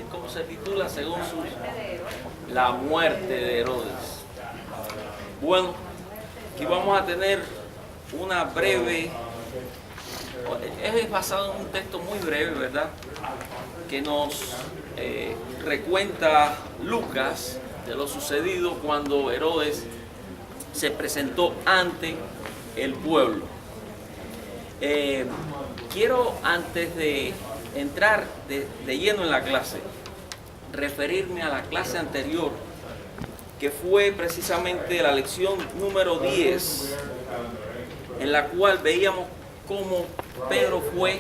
decir cómo se titula según la muerte de Herodes. Bueno, aquí vamos a tener una breve, es basado en un texto muy breve, ¿verdad? Que nos recuenta Lucas de lo sucedido cuando Herodes se presentó ante el pueblo. Quiero, antes de entrar de lleno en la clase, referirme a la clase anterior, que fue precisamente la lección número 10, en la cual veíamos cómo Pedro fue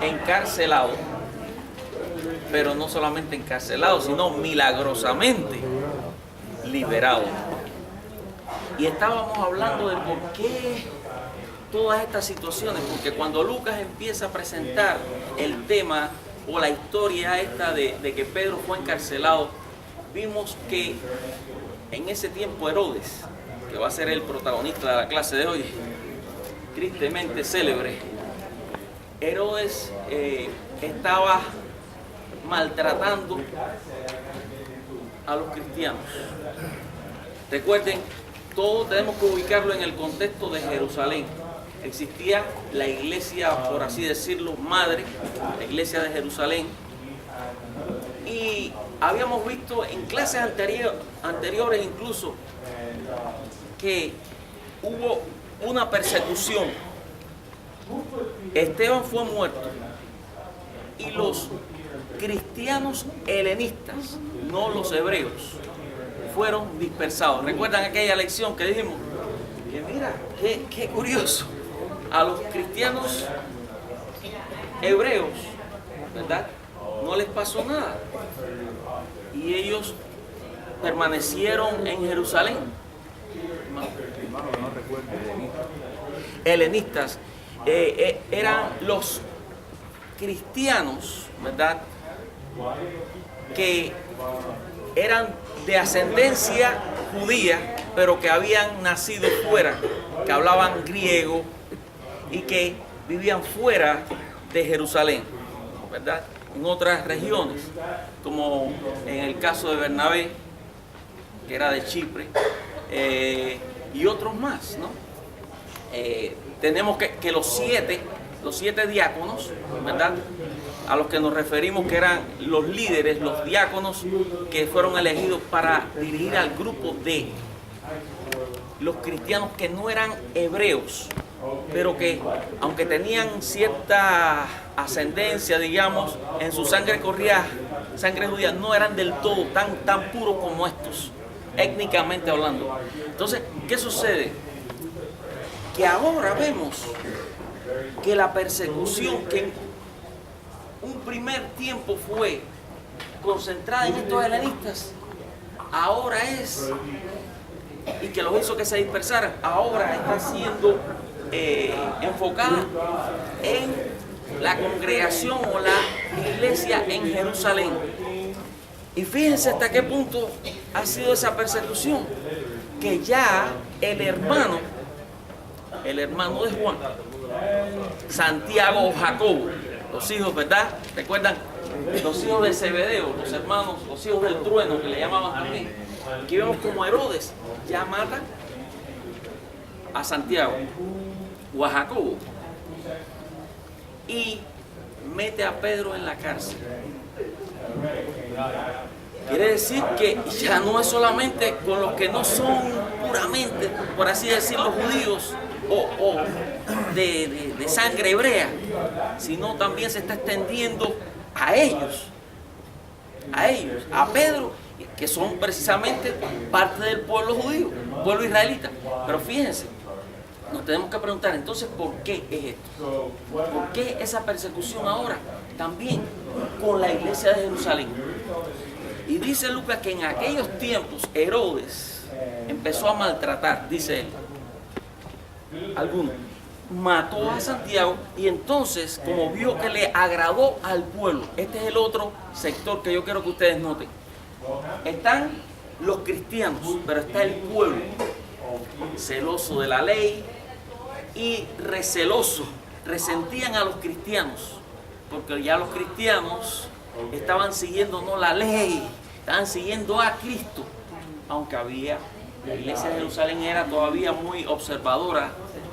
encarcelado, pero no solamente encarcelado, sino milagrosamente liberado. Y estábamos hablando de por qué todas estas situaciones, porque cuando Lucas empieza a presentar el tema o la historia esta de que Pedro fue encarcelado, vimos que en ese tiempo Herodes, que va a ser el protagonista de la clase de hoy, tristemente célebre, Herodes estaba maltratando a los cristianos. Recuerden, todo tenemos que ubicarlo en el contexto de Jerusalén. Existía la iglesia, por así decirlo, madre, la iglesia de Jerusalén. Y habíamos visto en clases anteriores incluso que hubo una persecución. Esteban fue muerto y los cristianos helenistas, no los hebreos, fueron dispersados. ¿Recuerdan aquella lección que dijimos? Que mira, qué curioso. A los cristianos hebreos, ¿verdad?, no les pasó nada. Y ellos permanecieron en Jerusalén. Helenistas. Eran los cristianos, ¿verdad?, que eran de ascendencia judía, pero que habían nacido fuera, que hablaban griego y que vivían fuera de Jerusalén, ¿verdad?, en otras regiones, como en el caso de Bernabé, que era de Chipre, y otros más, ¿no? Tenemos que los siete diáconos, ¿verdad?, a los que nos referimos, que eran los líderes, los diáconos que fueron elegidos para dirigir al grupo de los cristianos que no eran hebreos, pero que aunque tenían cierta ascendencia, digamos, en su sangre corría sangre judía, no eran del todo tan puros como estos, étnicamente hablando. Entonces, ¿qué sucede? Que ahora vemos que la persecución que en un primer tiempo fue concentrada en estos helenistas, ahora es, y que los hizo que se dispersaran, ahora está siendo enfocada en la congregación o la iglesia en Jerusalén. Y fíjense hasta qué punto ha sido esa persecución, que ya el hermano de Juan, Santiago o Jacobo, los hijos, ¿verdad? ¿Recuerdan? Los hijos de Zebedeo, los hermanos, los hijos del trueno, que le llamaban también. Aquí vemos como Herodes ya mata a Santiago o a Jacobo y mete a Pedro en la cárcel. Quiere decir que ya no es solamente con los que no son puramente, por así decirlo, judíos o de sangre hebrea, sino también se está extendiendo a ellos, a Pedro, que son precisamente parte del pueblo judío, pueblo israelita. Pero fíjense, nos tenemos que preguntar entonces por qué es esto, por qué esa persecución ahora también con la iglesia de Jerusalén. Y dice Lucas que en aquellos tiempos Herodes empezó a maltratar, dice él, algunos, mató a Santiago, y entonces, como vio que le agradó al pueblo, este es el otro sector que yo quiero que ustedes noten. Están los cristianos, pero está el pueblo, celoso de la ley y receloso, resentían a los cristianos, porque ya los cristianos estaban siguiendo no la ley, estaban siguiendo a Cristo, aunque la iglesia de Jerusalén era todavía muy observadora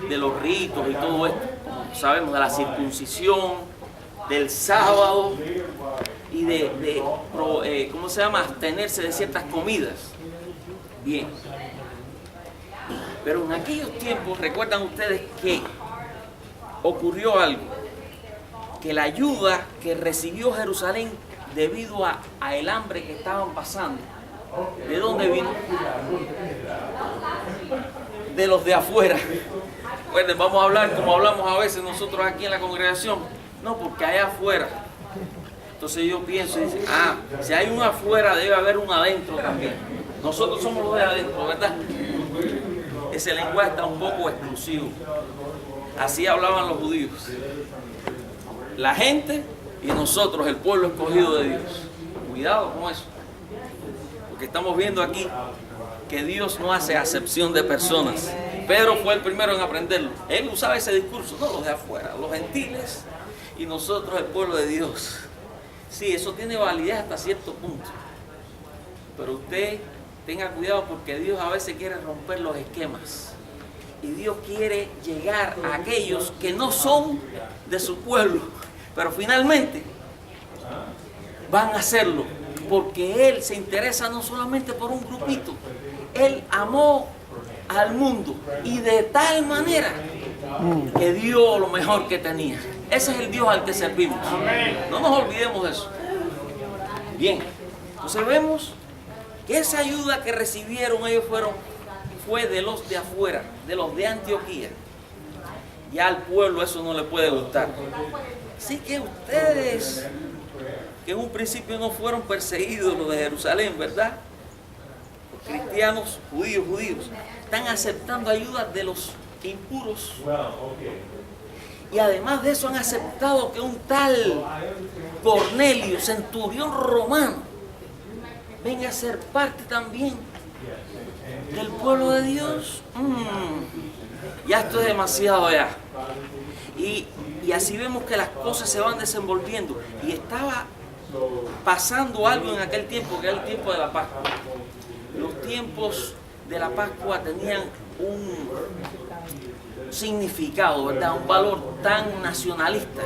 de los ritos y todo esto, como sabemos, de la circuncisión, del sábado y ¿cómo se llama?, abstenerse de ciertas comidas. Bien, pero en aquellos tiempos, recuerdan ustedes que ocurrió algo, que la ayuda que recibió Jerusalén debido a el hambre que estaban pasando, ¿de dónde vino? De los de afuera. Recuerden, vamos a hablar como hablamos a veces nosotros aquí en la congregación. No, porque allá afuera. Entonces yo pienso y dice, si hay un afuera, debe haber un adentro también. Nosotros somos los de adentro, ¿verdad? Ese lenguaje está un poco exclusivo. Así hablaban los judíos. La gente y nosotros, el pueblo escogido de Dios. Cuidado con eso. Porque estamos viendo aquí que Dios no hace acepción de personas. Pedro fue el primero en aprenderlo. Él usaba ese discurso, no los de afuera, los gentiles y nosotros el pueblo de Dios. Sí, eso tiene validez hasta cierto punto. Pero usted tenga cuidado porque Dios a veces quiere romper los esquemas. Y Dios quiere llegar a aquellos que no son de su pueblo. Pero finalmente van a hacerlo. Porque Él se interesa no solamente por un grupito. Él amó al mundo y de tal manera que dio lo mejor que tenía. Ese es el Dios al que servimos. No nos olvidemos de eso. Bien, entonces vemos que esa ayuda que recibieron ellos fue de los de afuera, de los de Antioquía. Ya al pueblo eso no le puede gustar. Así que ustedes, que en un principio no fueron perseguidos los de Jerusalén, ¿verdad? Los cristianos, judíos, están aceptando ayuda de los impuros. Y además de eso han aceptado que un tal Cornelio, centurión romano, venga a ser parte también del pueblo de Dios. Ya esto es demasiado ya. Y así vemos que las cosas se van desenvolviendo. Y estaba pasando algo en aquel tiempo, que era el tiempo de la Pascua. Los tiempos de la Pascua tenían un significado, ¿verdad? Un valor tan nacionalista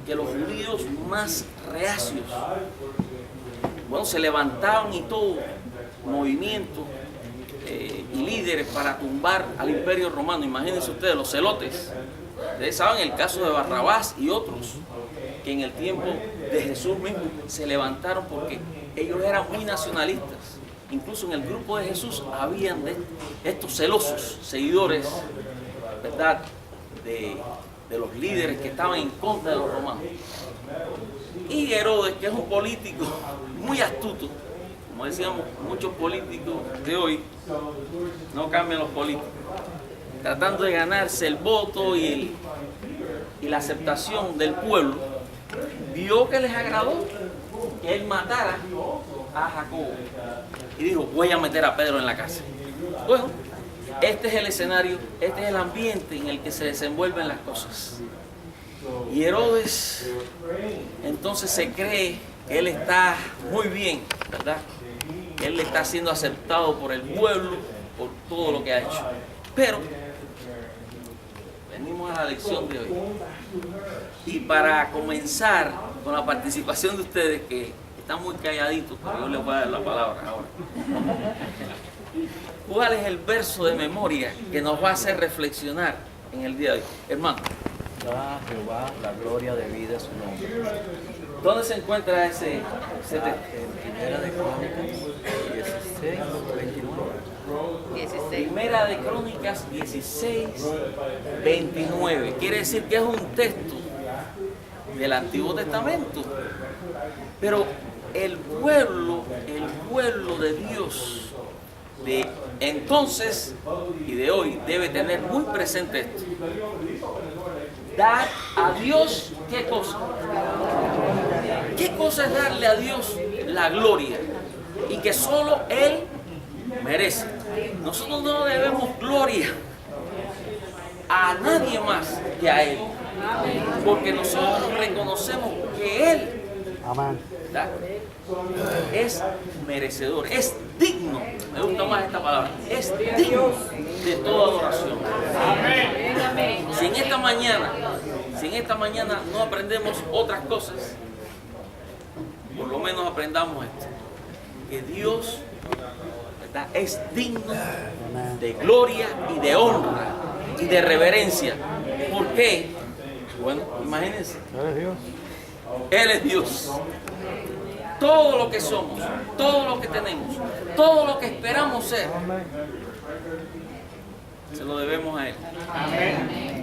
que los judíos más reacios, bueno, se levantaban y todo movimiento y líderes para tumbar al imperio romano. Imagínense ustedes, los celotes. Ustedes saben el caso de Barrabás y otros que en el tiempo de Jesús mismo se levantaron porque ellos eran muy nacionalistas. Incluso en el grupo de Jesús habían de estos celosos seguidores, ¿verdad?, de los líderes que estaban en contra de los romanos. Y Herodes, que es un político muy astuto, como decíamos, muchos políticos de hoy no cambian los políticos, tratando de ganarse el voto y la aceptación del pueblo, vio que les agradó que él matara a Jacobo y dijo, voy a meter a Pedro en la cárcel. Bueno, este es el escenario, este es el ambiente en el que se desenvuelven las cosas. Y Herodes entonces se cree que él está muy bien, ¿verdad? Él está siendo aceptado por el pueblo por todo lo que ha hecho. Pero venimos a la lección de hoy. Y para comenzar con la participación de ustedes, que están muy calladitos, pero yo les voy a dar la palabra ahora. ¿Cuál es el verso de memoria que nos va a hacer reflexionar en el día de hoy? Hermano. Da a Jehová la gloria debida a su nombre. ¿Dónde se encuentra ese texto? En Primera de Crónicas 16, 29. 16. Primera de Crónicas 16, 29. Quiere decir que es un texto del Antiguo Testamento. Pero el pueblo de Dios de entonces y de hoy debe tener muy presente esto. Dar a Dios, ¿qué cosa? ¿Qué cosa es darle a Dios la gloria? Y que solo Él merece. Nosotros no debemos gloria a nadie más que a Él. Porque nosotros reconocemos que Él Amén. ¿verdad? Es merecedor, es digno, me gusta más esta palabra, es digno de toda adoración. Si en esta mañana no aprendemos otras cosas, por lo menos aprendamos esto, que Dios, ¿verdad?, es digno de gloria y de honra y de reverencia. ¿Por qué? Bueno, imagínense, Eres Dios. Él es Dios. Todo lo que somos, todo lo que tenemos, todo lo que esperamos ser, se lo debemos a Él.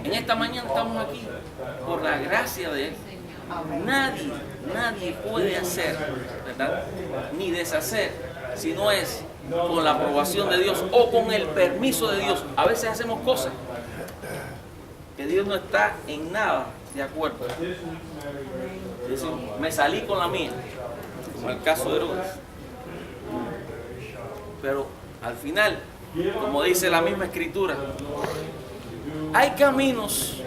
En esta mañana estamos aquí por la gracia de Él. Nadie puede hacer, ¿verdad?, ni deshacer, si no es con la aprobación de Dios o con el permiso de Dios. A veces hacemos cosas que Dios no está en nada de acuerdo. Decimos, me salí con la mía, como el caso de Herodes. Pero al final, como dice la misma escritura, hay caminos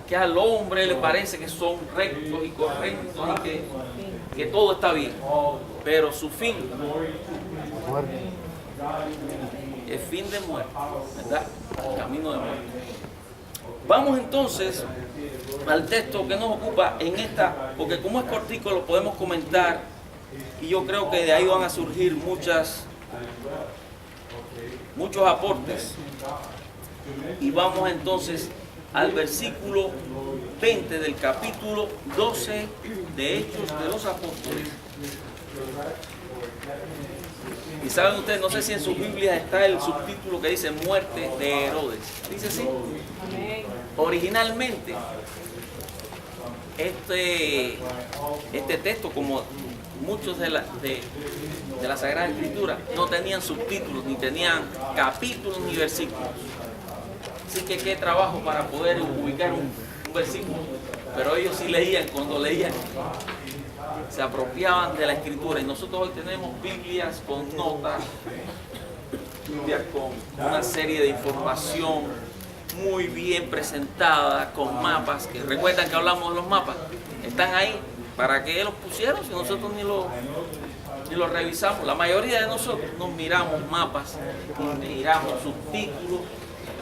que al hombre le parece que son rectos y correctos y que todo está bien, pero su fin Muerte. es fin de muerte, ¿verdad? Camino de muerte. Vamos entonces al texto que nos ocupa en esta, porque como es cortico lo podemos comentar y yo creo que de ahí van a surgir muchos aportes. Y vamos entonces al versículo 20 del capítulo 12 de Hechos de los Apóstoles. Y saben ustedes, no sé si en sus Biblias está el subtítulo que dice muerte de Herodes. Dice así. Originalmente, este texto, como muchos de la Sagrada Escritura, no tenían subtítulos, ni tenían capítulos ni versículos. Así que qué trabajo para poder ubicar un versículo. Pero ellos sí leían, cuando leían, se apropiaban de la Escritura. Y nosotros hoy tenemos Biblias con notas, Biblias con una serie de información muy bien presentada, con mapas, que recuerdan que hablamos de los mapas, están ahí para que los pusieron, si nosotros ni los revisamos. La mayoría de nosotros no miramos mapas, ni miramos subtítulos,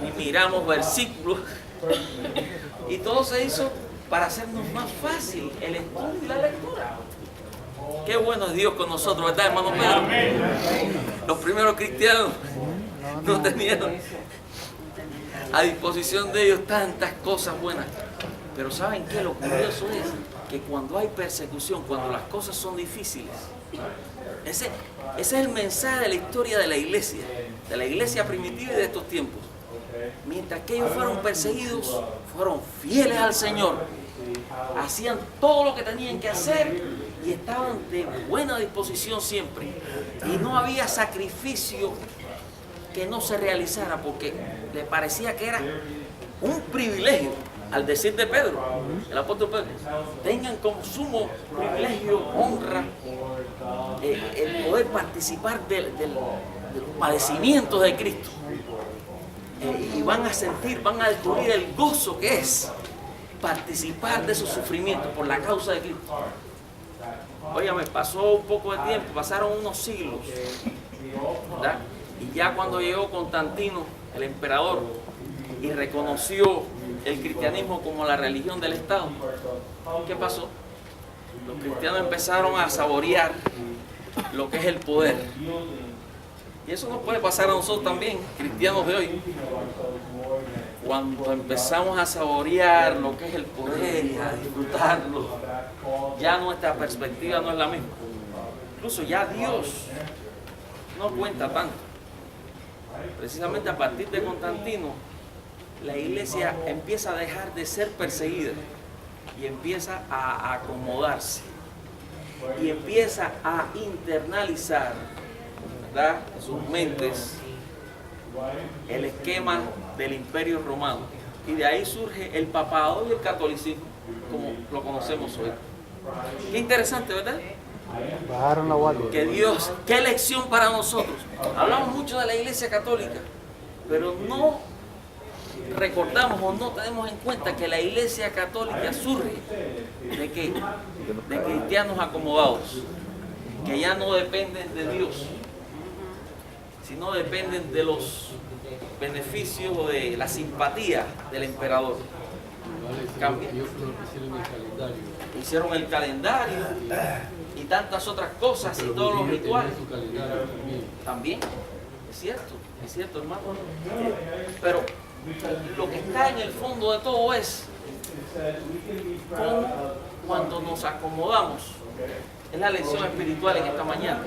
ni miramos versículos, y todo se hizo para hacernos más fácil el estudio y la lectura. Qué bueno es Dios con nosotros, ¿verdad, hermano Pedro? Los primeros cristianos no tenían a disposición de ellos tantas cosas buenas. Pero ¿saben qué? Lo curioso es que cuando hay persecución, cuando las cosas son difíciles, ese es el mensaje de la historia de la iglesia primitiva y de estos tiempos. Mientras que ellos fueron perseguidos, fueron fieles al Señor, hacían todo lo que tenían que hacer y estaban de buena disposición siempre. Y no había sacrificio que no se realizara, porque le parecía que era un privilegio, al decir de Pedro, el apóstol Pedro, tengan como sumo privilegio, honra, el poder participar de los padecimientos de Cristo. Y van a sentir, van a descubrir el gozo que es participar de esos sufrimientos por la causa de Cristo. Oye, me pasó un poco de tiempo, pasaron unos siglos, ¿verdad? Y ya cuando llegó Constantino, el emperador, y reconoció el cristianismo como la religión del Estado, ¿qué pasó? Los cristianos empezaron a saborear lo que es el poder. Y eso nos puede pasar a nosotros también, cristianos de hoy. Cuando empezamos a saborear lo que es el poder y a disfrutarlo, ya nuestra perspectiva no es la misma. Incluso ya Dios no cuenta tanto. Precisamente a partir de Constantino, la iglesia empieza a dejar de ser perseguida y empieza a acomodarse y empieza a internalizar, ¿verdad?, en sus mentes el esquema del Imperio Romano, y de ahí surge el papado y el catolicismo como lo conocemos hoy. Qué interesante, ¿verdad? Bajaron la guardia. Que Dios, qué lección para nosotros. Hablamos mucho de la Iglesia Católica, pero no recordamos o no tenemos en cuenta que la Iglesia Católica surge de que de cristianos acomodados, que ya no dependen de Dios, sino dependen de los beneficios o de la simpatía del emperador. Cambia. Hicieron el calendario y tantas otras cosas y todos los rituales. También, es cierto, hermano. Pero lo que está en el fondo de todo es cómo cuando nos acomodamos, es la lección espiritual en esta mañana,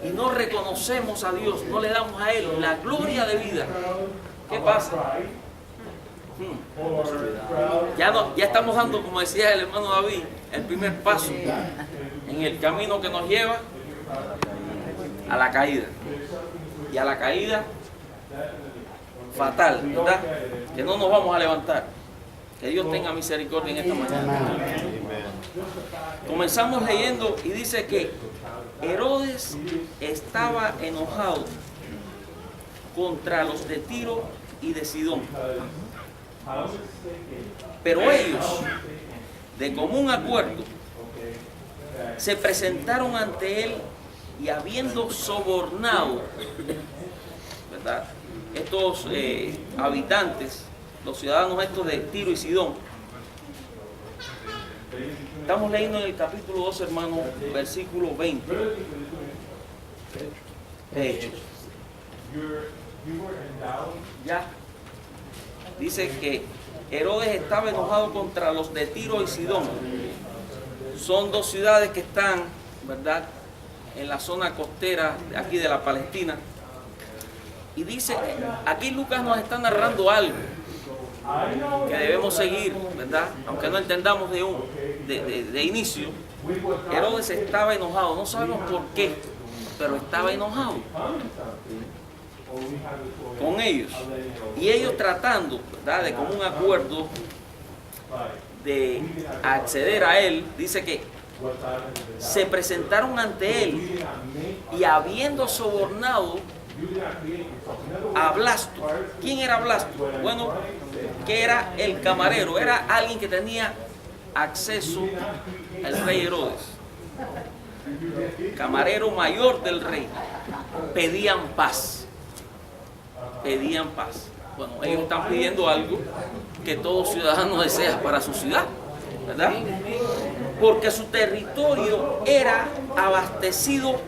y no reconocemos a Dios, no le damos a Él la gloria de vida, ¿qué pasa? Ya estamos dando, como decía el hermano David, el primer paso en el camino que nos lleva a la caída. Y a la caída fatal, ¿verdad? Que no nos vamos a levantar. Que Dios tenga misericordia en esta mañana. Comenzamos leyendo y dice que Herodes estaba enojado contra los de Tiro y de Sidón. Pero ellos, de común acuerdo, se presentaron ante él y habiendo sobornado, ¿verdad?, estos habitantes, los ciudadanos estos de Tiro y Sidón. Estamos leyendo en el capítulo 2, hermanos, versículo 20 de Hechos. Ya dice que Herodes estaba enojado contra los de Tiro y Sidón. Son dos ciudades que están, ¿verdad?, en la zona costera de aquí de la Palestina. Y dice, aquí Lucas nos está narrando algo que debemos seguir, ¿verdad? Aunque no entendamos de inicio. Herodes estaba enojado, no sabemos por qué, pero estaba enojado con ellos. Y ellos tratando, ¿verdad?, de común acuerdo de acceder a él, dice que se presentaron ante él y habiendo sobornado a Blasto. ¿Quién era Blasto? Bueno, que era el camarero, era alguien que tenía acceso al rey Herodes, camarero mayor del rey. Pedían paz. Bueno, ellos están pidiendo algo que todo ciudadano desea para su ciudad, ¿verdad? Porque su territorio era abastecido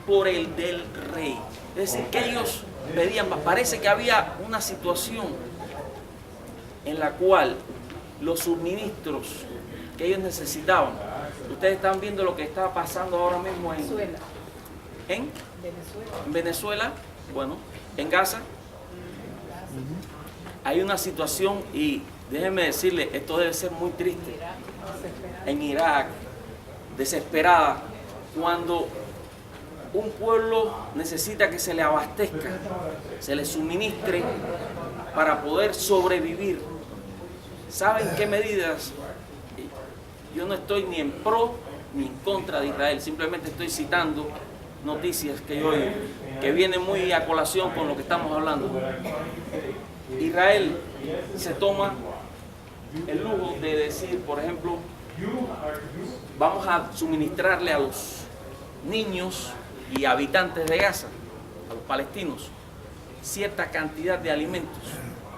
por el del rey. Es decir, que ellos pedían paz. Parece que había una situación en la cual los suministros que ellos necesitaban. Ustedes están viendo lo que está pasando ahora mismo en Venezuela, bueno, en Gaza. Hay una situación, y déjenme decirles, esto debe ser muy triste, en Irak, desesperada, cuando un pueblo necesita que se le abastezca, se le suministre para poder sobrevivir. ¿Saben qué medidas? Yo no estoy ni en pro ni en contra de Israel, simplemente estoy citando noticias que yo oigo, que vienen muy a colación con lo que estamos hablando. Israel se toma el lujo de decir, por ejemplo, vamos a suministrarle a los niños y habitantes de Gaza, a los palestinos, cierta cantidad de alimentos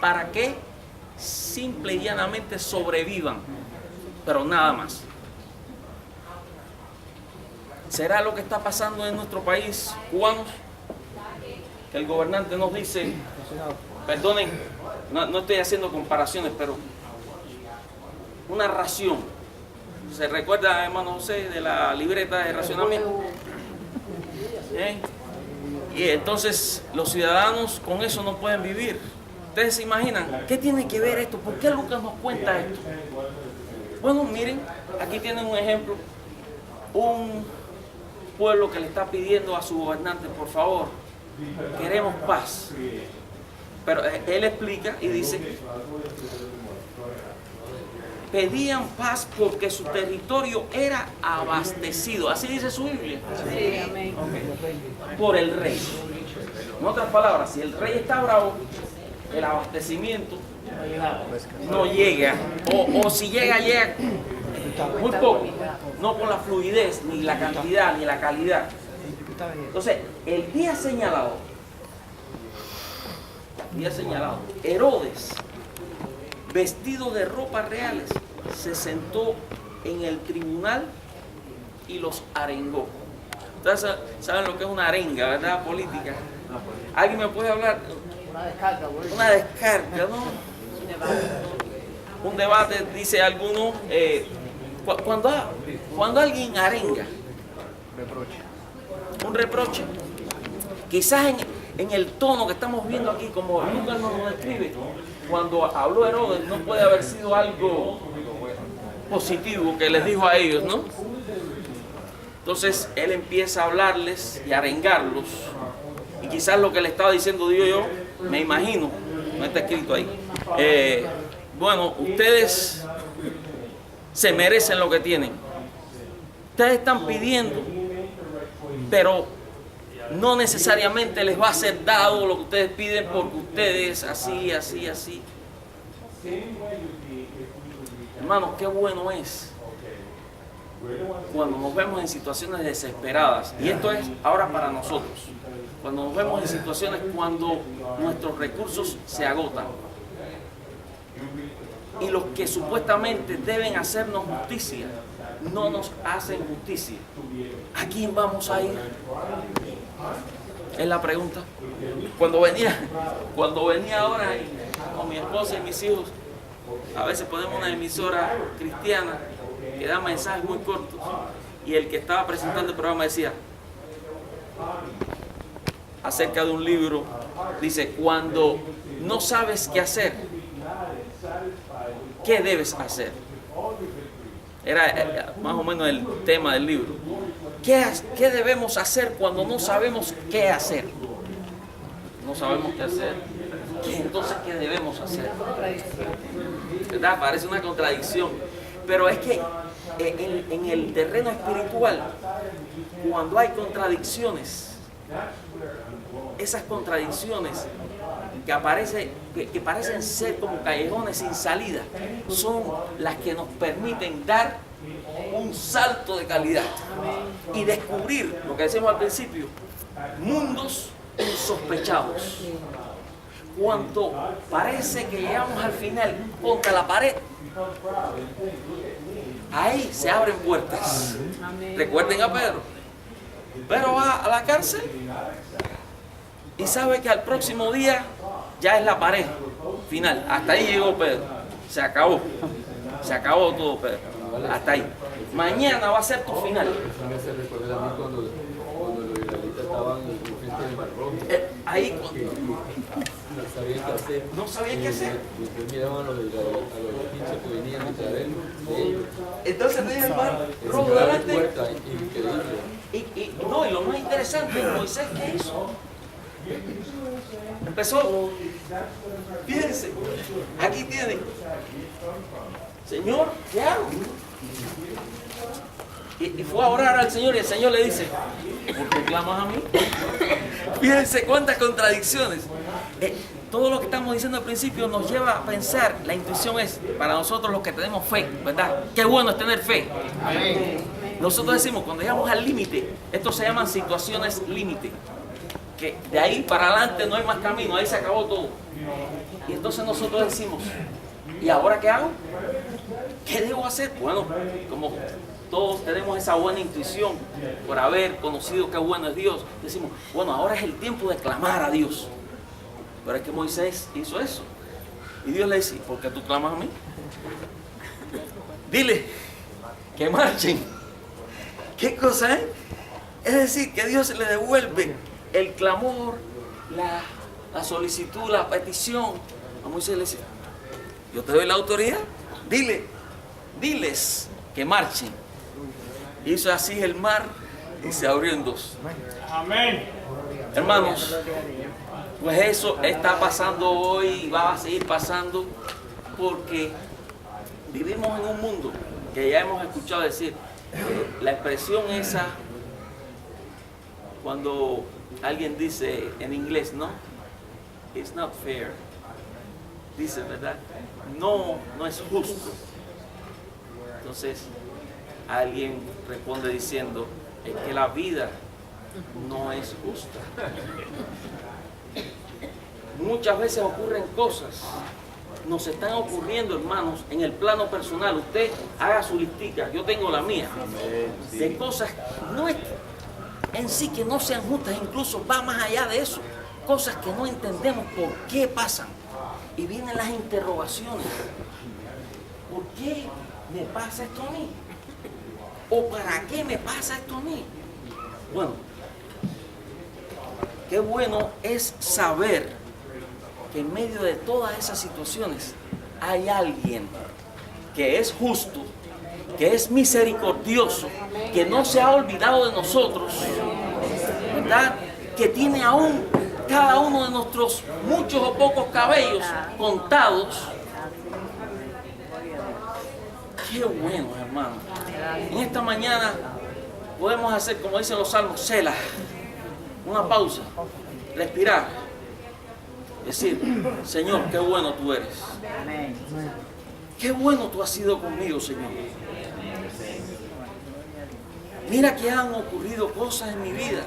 para que simple y llanamente sobrevivan, pero nada más. ¿Será lo que está pasando en nuestro país, cubanos? Que el gobernante nos dice, perdonen, no estoy haciendo comparaciones, pero una ración. ¿Se recuerda, hermano José, de la libreta de racionamiento? Y entonces los ciudadanos con eso no pueden vivir. ¿Ustedes se imaginan? ¿Qué tiene que ver esto? ¿Por qué Lucas nos cuenta esto? Bueno, miren, aquí tienen un ejemplo. Un pueblo que le está pidiendo a su gobernante, por favor, queremos paz. Pero él explica y dice, pedían paz porque su territorio era abastecido. Así dice su Biblia. Sí, amén. Por el rey. En otras palabras, si el rey está bravo, el abastecimiento no llega, o si llega, llega muy poco, no con la fluidez, ni la cantidad, ni la calidad. Entonces, el día señalado, Herodes, vestido de ropas reales, se sentó en el tribunal y los arengó. Ustedes saben lo que es una arenga, ¿verdad? Política. ¿Alguien me puede hablar? Una descarga, ¿no? Un debate, dice alguno. Cuando alguien arenga, un reproche, quizás en el tono que estamos viendo aquí, como Lucas nos lo describe, cuando habló Herodes, no puede haber sido algo positivo que les dijo a ellos, ¿no? Entonces él empieza a hablarles y a arengarlos, y quizás lo que le estaba diciendo, digo yo, me imagino, no está escrito ahí, bueno, ustedes se merecen lo que tienen, ustedes están pidiendo, pero no necesariamente les va a ser dado lo que ustedes piden, porque ustedes así. Hermanos, qué bueno es cuando nos vemos en situaciones desesperadas, y esto es ahora para nosotros, cuando nos vemos en situaciones cuando nuestros recursos se agotan y los que supuestamente deben hacernos justicia no nos hacen justicia. ¿A quién vamos a ir? Es la pregunta. Cuando venía ahora con mi esposa y mis hijos, a veces ponemos una emisora cristiana que da mensajes muy cortos, y el que estaba presentando el programa decía acerca de un libro, dice: cuando no sabes qué hacer, ¿qué debes hacer? Era más o menos el tema del libro. ¿Qué debemos hacer cuando no sabemos qué hacer? No sabemos qué hacer. Entonces, ¿qué debemos hacer? ¿Verdad? Parece una contradicción. Pero es que en el terreno espiritual, cuando hay contradicciones, esas contradicciones que parecen ser como callejones sin salida, son las que nos permiten dar un salto de calidad y descubrir, lo que decimos al principio, mundos insospechados. Cuando parece que llegamos al final contra la pared, ahí se abren puertas. Recuerden a Pedro. Pedro va a la cárcel y sabe que al próximo día ya es la pared final. Hasta ahí llegó Pedro. Se acabó todo, Pedro. Hasta ahí. Mañana va a ser tu final. Me hace recordar a mí cuando los israelitas estaban frente del Mar Rojo. Ahí No sabían qué hacer. no sabían qué hacer. Y después miraban a los egipcios que venían detrás de ellos. Entonces tenía el mar rojo Se abre delante. puerta, increíble. Y lo más interesante, Moisés, ¿qué hizo? Empezó. Fíjense, aquí tienen. Señor, ¿qué hago? Y fue a orar al Señor, y el Señor le dice: ¿por qué clamas a mí? Fíjense cuántas contradicciones. Todo lo que estamos diciendo al principio nos lleva a pensar, la intuición es para nosotros los que tenemos fe, ¿verdad? Qué bueno es tener fe. Nosotros decimos, cuando llegamos al límite, esto se llaman situaciones límite, que de ahí para adelante no hay más camino, ahí se acabó todo. Y entonces nosotros decimos: ¿y ahora qué hago? ¿Qué debo hacer? Bueno, como todos tenemos esa buena intuición por haber conocido qué bueno es Dios, decimos: bueno, ahora es el tiempo de clamar a Dios. Pero es que Moisés hizo eso. Y Dios le dice: ¿por qué tú clamas a mí? Dile que marchen. ¿Qué cosa es? Es decir, que Dios le devuelve el clamor, la solicitud, la petición. A Moisés le dice: yo te doy la autoridad. Diles que marchen. Hizo así el mar y se abrió en dos. Amén. Hermanos, pues eso está pasando hoy y va a seguir pasando, porque vivimos en un mundo que ya hemos escuchado decir, la expresión esa, cuando alguien dice en inglés, no, it's not fair. dice, ¿verdad? No es justo. Entonces, alguien responde diciendo, es que la vida no es justa. Muchas veces ocurren cosas, nos están ocurriendo, hermanos, en el plano personal. Usted haga su listica, yo tengo la mía, de cosas no es en sí que no sean justas, incluso va más allá de eso, cosas que no entendemos por qué pasan. Y vienen las interrogaciones. ¿Por qué me pasa esto a mí? ¿O para qué me pasa esto a mí? Bueno, qué bueno es saber que en medio de todas esas situaciones hay alguien que es justo, que es misericordioso, que no se ha olvidado de nosotros, ¿verdad? Que tiene aún cada uno de nuestros muchos o pocos cabellos contados. Qué bueno, hermano. En esta mañana podemos hacer, como dicen los salmos, selah, una pausa, respirar. Decir, Señor, qué bueno tú eres. Qué bueno tú has sido conmigo, Señor. Mira que han ocurrido cosas en mi vida,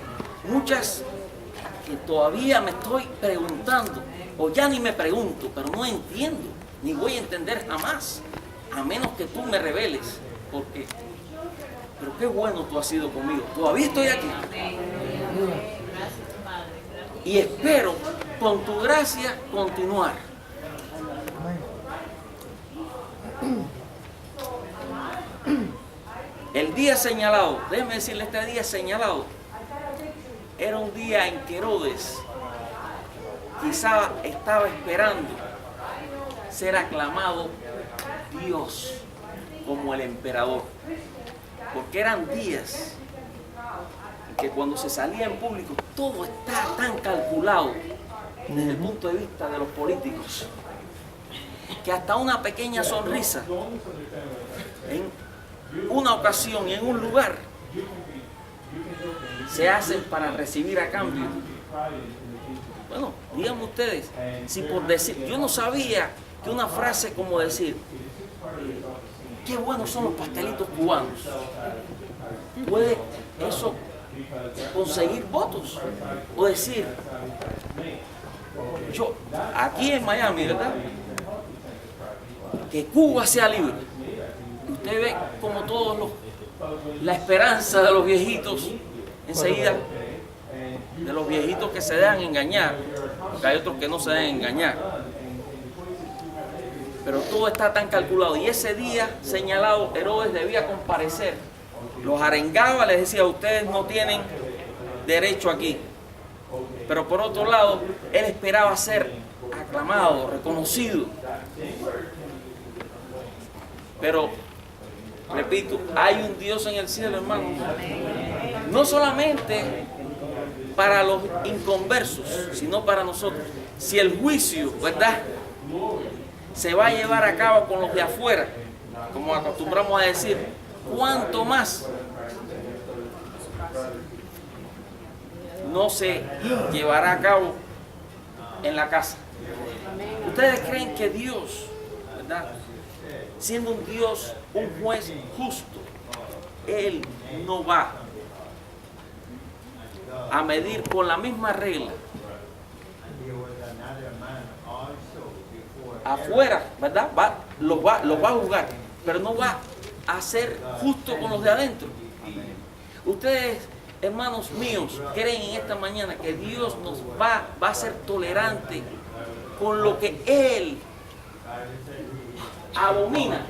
muchas que todavía me estoy preguntando, o ya ni me pregunto, pero no entiendo, ni voy a entender jamás, a menos que tú me reveles, porque, pero qué bueno tú has sido conmigo. Todavía estoy aquí. Y espero con tu gracia continuar. El día señalado, déjeme decirle, este día señalado era un día en que Herodes quizá estaba esperando ser aclamado Dios como el emperador, porque eran días que cuando se salía en público todo está tan calculado desde el punto de vista de los políticos que hasta una pequeña sonrisa en una ocasión y en un lugar se hacen para recibir a cambio. Bueno, díganme ustedes, si por decir, yo no sabía que una frase como decir, qué buenos son los pastelitos cubanos, puede eso conseguir votos, o decir, yo aquí en Miami, ¿verdad? Que Cuba sea libre. Usted ve como la esperanza de los viejitos enseguida, de los viejitos que se dejan engañar, porque hay otros que no se dejan engañar, pero todo está tan calculado. Y ese día señalado, Herodes debía comparecer. Los arengaba, les decía, ustedes no tienen derecho aquí. Pero por otro lado, él esperaba ser aclamado, reconocido. Pero, repito, hay un Dios en el cielo, hermano. No solamente para los inconversos, sino para nosotros. Si el juicio, ¿verdad?, se va a llevar a cabo con los de afuera, como acostumbramos a decir, ¿cuánto más no se llevará a cabo en la casa? ¿Ustedes creen que Dios, ¿verdad?, siendo un Dios, un juez justo, Él no va a medir con la misma regla afuera, ¿verdad? Los va a juzgar, pero no va a ser justo con los de adentro? Ustedes, hermanos míos, creen en esta mañana que Dios nos va a ser tolerante con lo que Él abomina,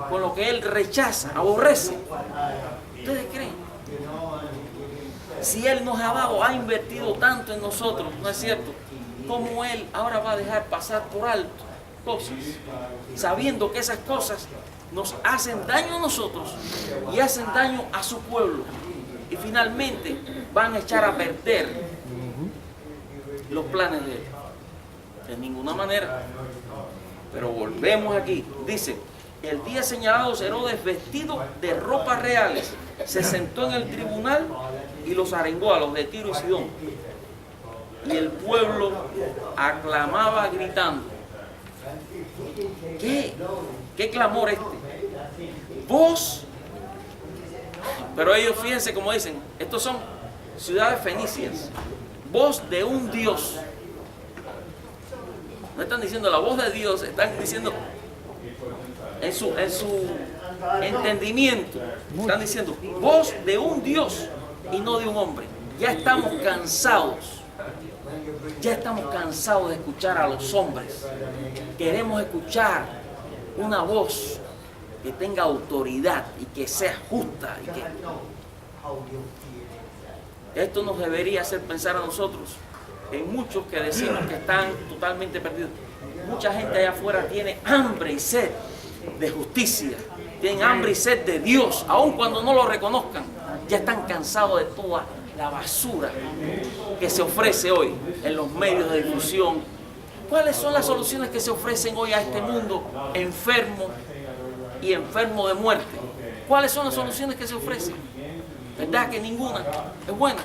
con lo que Él rechaza, aborrece? ¿Ustedes creen? Si Él nos ha dado, ha invertido tanto en nosotros, ¿no es cierto?, ¿cómo Él ahora va a dejar pasar por alto cosas, sabiendo que esas cosas nos hacen daño a nosotros y hacen daño a su pueblo, y finalmente van a echar a perder los planes de Él? De ninguna manera. Pero volvemos aquí, dice, el día señalado Herodes, vestido de ropas reales, se sentó en el tribunal y los arengó a los de Tiro y Sidón. Y el pueblo aclamaba gritando, ¿Qué clamor este? Voz. Pero ellos, fíjense como dicen, estos son ciudades fenicias. Voz de un Dios. No están diciendo la voz de Dios, están diciendo en su entendimiento, están diciendo voz de un Dios y no de un hombre. Ya estamos cansados de escuchar a los hombres. Queremos escuchar una voz que tenga autoridad y que sea justa. Y que esto nos debería hacer pensar a nosotros en muchos que decimos que están totalmente perdidos. Mucha gente allá afuera tiene hambre y sed de justicia, tienen hambre y sed de Dios, aun cuando no lo reconozcan. Ya están cansados de toda la basura que se ofrece hoy en los medios de difusión. ¿Cuáles son las soluciones que se ofrecen hoy a este mundo enfermo y enfermo de muerte? ¿Cuáles son las soluciones que se ofrecen? ¿Verdad que ninguna es buena?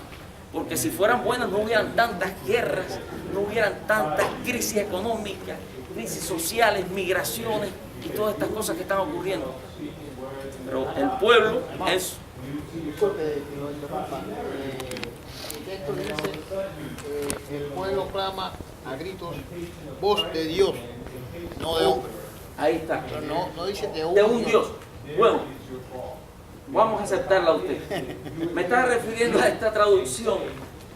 Porque si fueran buenas no hubieran tantas guerras, no hubieran tantas crisis económicas, crisis sociales, migraciones y todas estas cosas que están ocurriendo. Pero el pueblo es... Disculpe que lo interrumpa. El texto dice el pueblo clama a gritos voz de Dios, no de hombre. Ahí está. Pero no dice de un Dios. Bueno, vamos a aceptarla a usted. Me está refiriendo a esta traducción.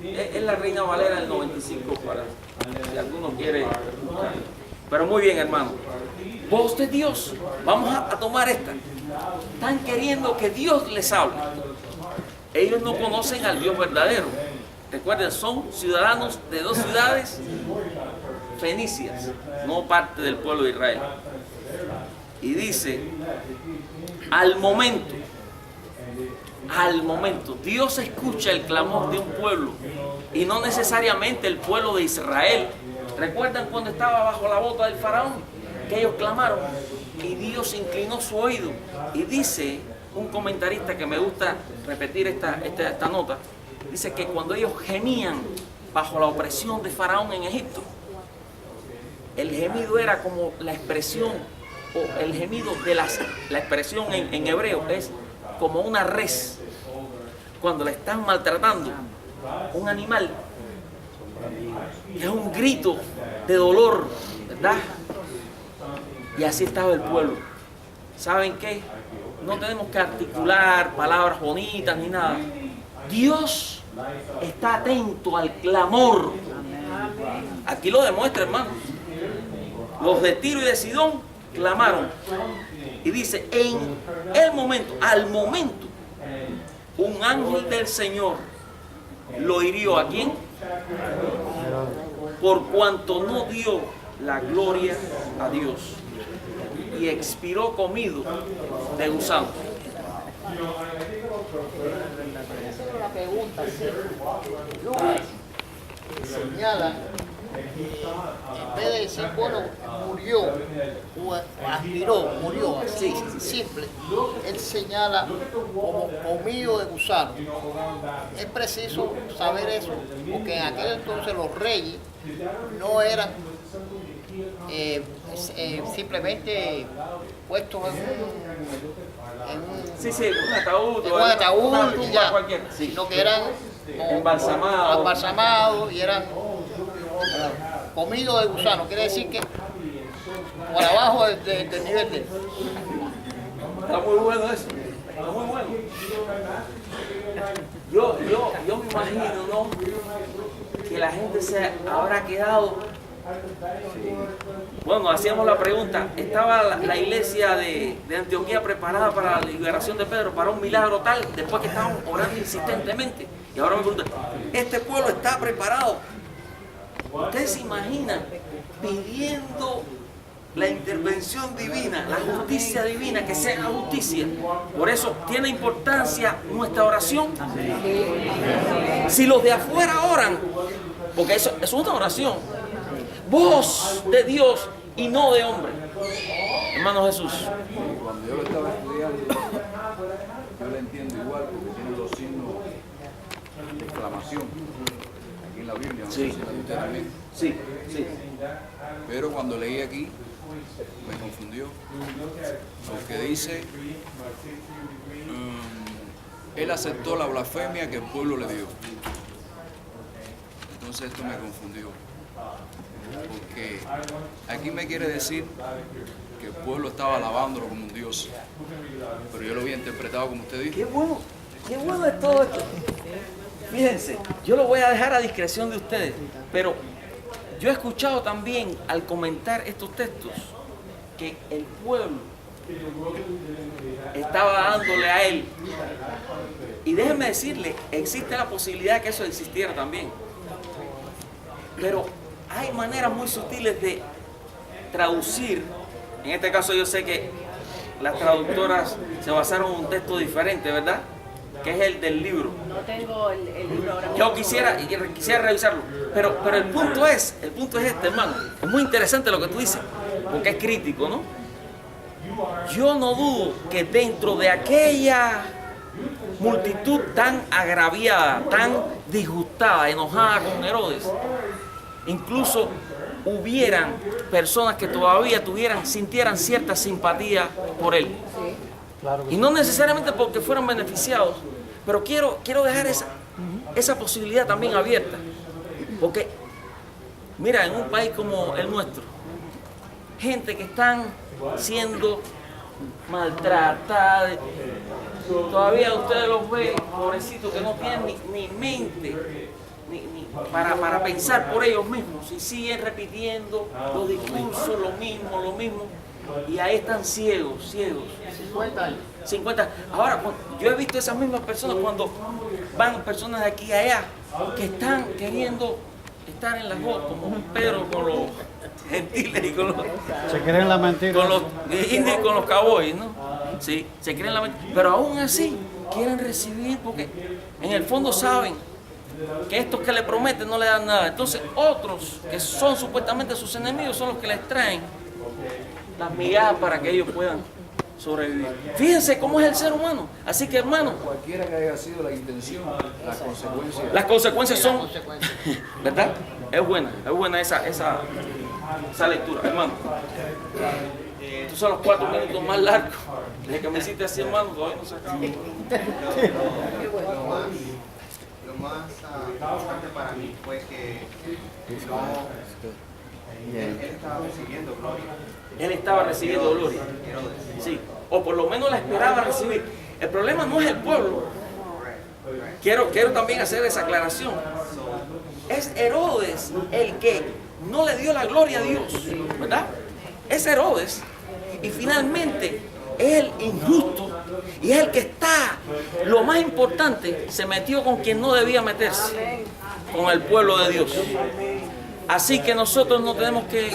Es la Reina Valera del 95, para si alguno quiere. Pero muy bien, hermano. Voz de Dios. Vamos a tomar esta. Están queriendo que Dios les hable. Ellos no conocen al Dios verdadero. Recuerden, son ciudadanos de dos ciudades fenicias, no parte del pueblo de Israel. Y dice, al momento, Dios escucha el clamor de un pueblo y no necesariamente el pueblo de Israel. ¿Recuerdan cuando estaba bajo la bota del faraón? Que ellos clamaron y Dios inclinó su oído. Y dice un comentarista que me gusta repetir esta nota, dice que cuando ellos gemían bajo la opresión de faraón en Egipto, el gemido era como la expresión, o el gemido de la expresión en hebreo es como una res cuando le están maltratando un animal, es un grito de dolor, ¿verdad? Y así estaba el pueblo. ¿Saben qué? No tenemos que articular palabras bonitas ni nada. Dios está atento al clamor. Aquí lo demuestra, hermano. Los de Tiro y de Sidón clamaron. Y dice, en el momento, al momento, un ángel del Señor lo hirió. ¿A quién? Por cuanto no dio la gloria a Dios. Y expiró comido de gusano. Una pregunta, sí. Lucas señala, en vez de decir, bueno, murió, o aspiró, murió, así, simple, él señala como comido de gusano. Es preciso saber eso, porque en aquel entonces los reyes no eran simplemente puestos en un ataúd y ya, sino que eran embalsamados y eran comidos de gusano. Quiere decir que por abajo del nivel de él. Está muy bueno eso, está muy bueno. Yo me imagino, ¿no?, que la gente se habrá quedado. Bueno, hacíamos la pregunta, ¿estaba la iglesia de Antioquía preparada para la liberación de Pedro, para un milagro tal, después que estaban orando insistentemente? Y ahora me preguntan, ¿este pueblo está preparado? ¿Ustedes se imaginan pidiendo la intervención divina, la justicia divina, que sea justicia? Por eso tiene importancia nuestra oración. Si los de afuera oran, porque eso es una oración, voz de Dios y no de hombre. Hermano Jesús. Cuando yo lo estaba estudiando, yo lo entiendo igual, porque tiene los signos de exclamación aquí en la Biblia, no sé si la literalmente. Sí. Pero cuando leí aquí, me confundió, porque dice, él aceptó la blasfemia que el pueblo le dio. Entonces esto me confundió, porque aquí me quiere decir que el pueblo estaba alabándolo como un Dios, pero yo lo había interpretado como usted dijo. Qué bueno es todo esto. Fíjense, yo lo voy a dejar a discreción de ustedes, pero yo he escuchado también al comentar estos textos que el pueblo estaba dándole a él. Y déjenme decirle, existe la posibilidad de que eso existiera también. Pero hay maneras muy sutiles de traducir. En este caso yo sé que las traductoras se basaron en un texto diferente, ¿verdad? Que es el del libro. No tengo el libro ahora mismo. Yo quisiera revisarlo, pero el punto es este, hermano. Es muy interesante lo que tú dices, porque es crítico, ¿no? Yo no dudo que dentro de aquella multitud tan agraviada, tan disgustada, enojada con Herodes, incluso hubieran personas que todavía sintieran cierta simpatía por él. Y no necesariamente porque fueran beneficiados, pero quiero dejar esa posibilidad también abierta. Porque, mira, en un país como el nuestro, gente que están siendo maltratada, todavía ustedes los ven, pobrecitos, que no tienen ni mente ni para pensar por ellos mismos, y siguen repitiendo los discursos, lo mismo. Y ahí están ciegos. 50 años. 50. Ahora, yo he visto esas mismas personas cuando van personas de aquí a allá que están queriendo estar en las fotos, como Pedro con los gentiles y con los... Se creen la mentira. Con los indios y con los cowboys, ¿no? Sí, se creen la mentira. Pero aún así quieren recibir porque en el fondo saben que estos que le prometen no le dan nada. Entonces otros que son supuestamente sus enemigos son los que les traen las migajas para que ellos puedan sobrevivir. Fíjense cómo es el ser humano. Así que, hermano, Cualquiera que haya sido la intención, las consecuencias son, Consecuencias. ¿verdad? Es buena esa lectura, hermano. Estos son los 4 minutos más largos. Desde que me hiciste así, hermano, todavía no se acaba. Lo más importante para mí fue que él estaba recibiendo gloria. Él estaba recibiendo gloria. Sí, o por lo menos la esperaba recibir. El problema no es el pueblo. Quiero también hacer esa aclaración. Es Herodes el que no le dio la gloria a Dios, ¿verdad? Es Herodes. Y finalmente es el injusto y es el que está, lo más importante, se metió con quien no debía meterse, con el pueblo de Dios. Así que nosotros no tenemos que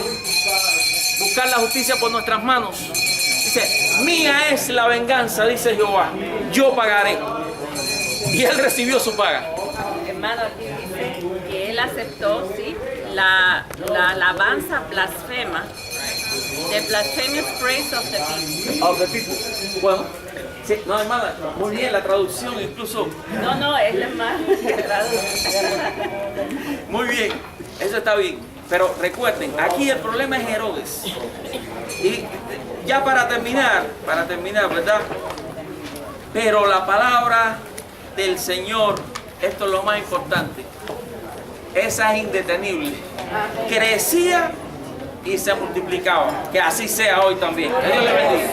buscar la justicia por nuestras manos. Dice, mía es la venganza, dice Jehová, yo pagaré. Y él recibió su paga. Hermano, aquí dice que él aceptó, sí, la alabanza blasfema. The blasphemous praise of the people. Of the people. Bueno, sí, no, hermana, muy bien la traducción, incluso. No, es la más que traduce. Muy bien, eso está bien. Pero recuerden, aquí el problema es Herodes. Y ya para terminar, ¿verdad? Pero la palabra del Señor, esto es lo más importante, esa es indetenible. Crecía y se multiplicaba. Que así sea hoy también. Que Dios le bendiga.